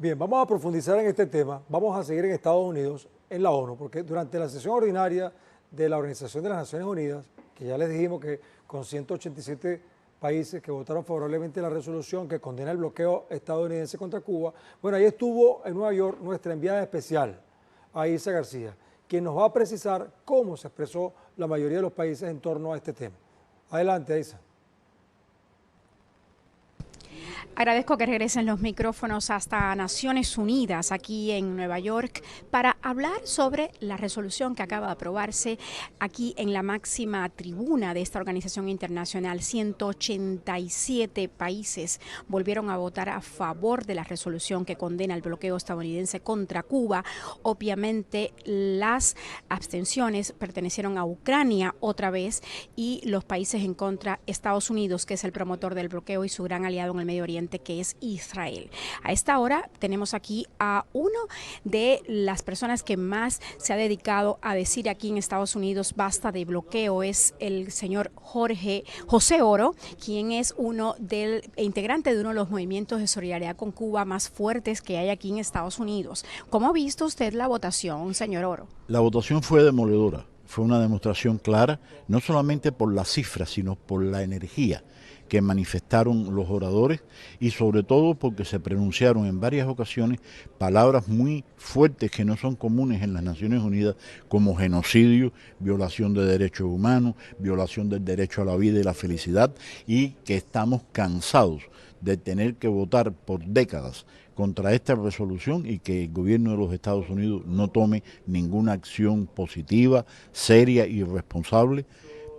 Bien, vamos a profundizar en este tema. Vamos a seguir en Estados Unidos, en la ONU, porque durante la sesión ordinaria de la Organización de las Naciones Unidas, que ya les dijimos que con 187 países que votaron favorablemente la resolución que condena el bloqueo estadounidense contra Cuba, bueno, ahí estuvo en Nueva York nuestra enviada especial, Aisa García, quien nos va a precisar cómo se expresó la mayoría de los países en torno a este tema. Adelante, Aisa. Agradezco que regresen los micrófonos hasta Naciones Unidas, aquí en Nueva York, para hablar sobre la resolución que acaba de aprobarse aquí en la máxima tribuna de esta organización internacional. 187 países volvieron a votar a favor de la resolución que condena el bloqueo estadounidense contra Cuba. Obviamente, las abstenciones pertenecieron a Ucrania otra vez y los países en contra, Estados Unidos, que es el promotor del bloqueo y su gran aliado en el Medio Oriente, que es Israel. A esta hora tenemos aquí a uno de las personas que más se ha dedicado a decir aquí en Estados Unidos basta de bloqueo, es el señor José Oro, quien es integrante de uno de los movimientos de solidaridad con Cuba más fuertes que hay aquí en Estados Unidos. ¿Cómo ha visto usted la votación, señor Oro? La votación fue demoledora, fue una demostración clara, no solamente por las cifras, sino por la energía que manifestaron los oradores y sobre todo porque se pronunciaron en varias ocasiones palabras muy fuertes que no son comunes en las Naciones Unidas, como genocidio, violación de derechos humanos, violación del derecho a la vida y la felicidad, y que estamos cansados de tener que votar por décadas contra esta resolución y que el gobierno de los Estados Unidos no tome ninguna acción positiva, seria y responsable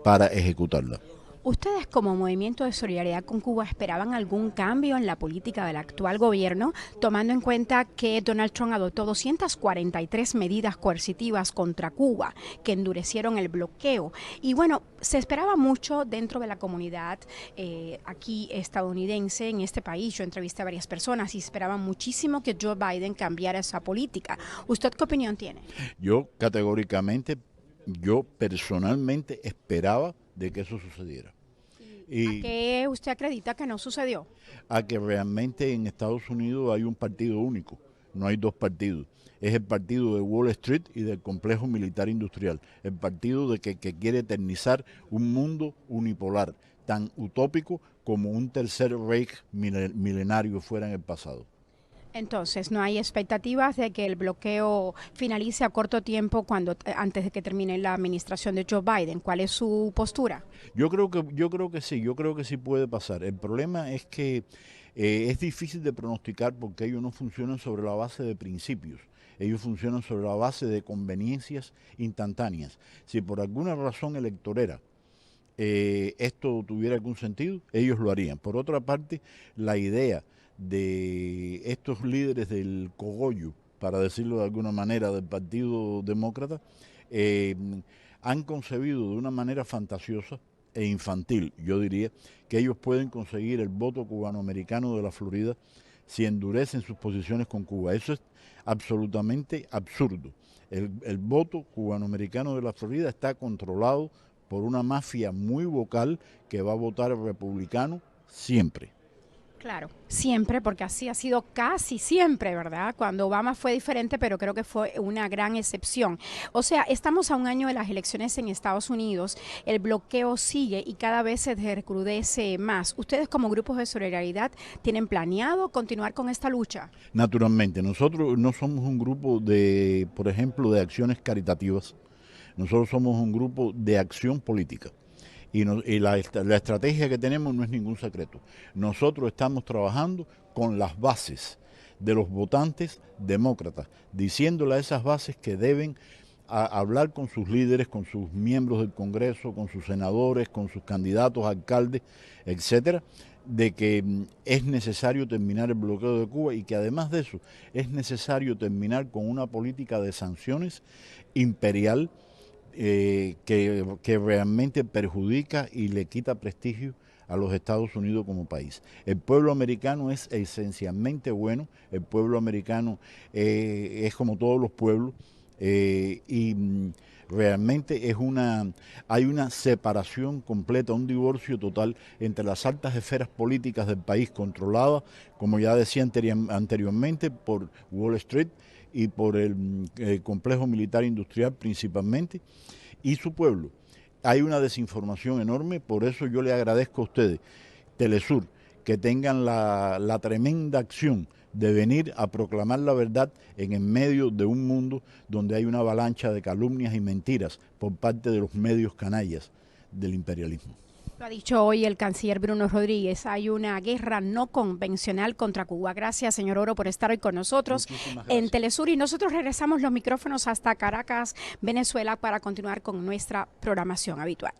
para ejecutarla. ¿Ustedes como movimiento de solidaridad con Cuba esperaban algún cambio en la política del actual gobierno, tomando en cuenta que Donald Trump adoptó 243 medidas coercitivas contra Cuba que endurecieron el bloqueo? Y bueno, se esperaba mucho dentro de la comunidad aquí estadounidense en este país. Yo entrevisté a varias personas y esperaban muchísimo que Joe Biden cambiara esa política. ¿Usted qué opinión tiene? Yo personalmente esperaba de que eso sucediera. ¿A Y qué usted acredita que no sucedió? a que realmente en Estados Unidos hay un partido único, no hay dos partidos. Es el partido de Wall Street y del complejo militar industrial, el partido que quiere eternizar un mundo unipolar, tan utópico como un tercer Reich milenario fuera en el pasado. Entonces, no hay expectativas de que el bloqueo finalice a corto tiempo antes de que termine la administración de Joe Biden. ¿Cuál es su postura? Yo creo que sí puede pasar. El problema es que es difícil de pronosticar porque ellos no funcionan sobre la base de principios. Ellos funcionan sobre la base de conveniencias instantáneas. Si por alguna razón electorera esto tuviera algún sentido, ellos lo harían. Por otra parte, la idea de estos líderes del cogollo, para decirlo de alguna manera, del Partido Demócrata, eh, han concebido de una manera fantasiosa e infantil, yo diría, que ellos pueden conseguir el voto cubanoamericano de la Florida si endurecen sus posiciones con Cuba. Eso es absolutamente absurdo. El voto cubanoamericano de la Florida está controlado por una mafia muy vocal que va a votar republicano siempre. Claro, siempre, porque así ha sido casi siempre, ¿verdad? Cuando Obama fue diferente, pero creo que fue una gran excepción. O sea, estamos a un año de las elecciones en Estados Unidos, el bloqueo sigue y cada vez se recrudece más. ¿Ustedes como grupos de solidaridad tienen planeado continuar con esta lucha? Naturalmente, nosotros no somos un grupo de, por ejemplo, de acciones caritativas, nosotros somos un grupo de acción política. La estrategia que tenemos no es ningún secreto. Nosotros estamos trabajando con las bases de los votantes demócratas, diciéndole a esas bases que deben hablar con sus líderes, con sus miembros del Congreso, con sus senadores, con sus candidatos a alcaldes, etcétera, de que es necesario terminar el bloqueo de Cuba y que además de eso es necesario terminar con una política de sanciones imperial que realmente perjudica y le quita prestigio a los Estados Unidos como país. El pueblo americano es esencialmente bueno, el pueblo americano es como todos los pueblos, Realmente hay una separación completa, un divorcio total entre las altas esferas políticas del país controladas, como ya decía anteriormente, por Wall Street y por el complejo militar industrial principalmente, y su pueblo. Hay una desinformación enorme, por eso yo le agradezco a ustedes, Telesur, que tengan la tremenda acción de venir a proclamar la verdad en el medio de un mundo donde hay una avalancha de calumnias y mentiras por parte de los medios canallas del imperialismo. Lo ha dicho hoy el canciller Bruno Rodríguez, hay una guerra no convencional contra Cuba. Gracias, señor Oro, por estar hoy con nosotros en Telesur, y nosotros regresamos los micrófonos hasta Caracas, Venezuela, para continuar con nuestra programación habitual.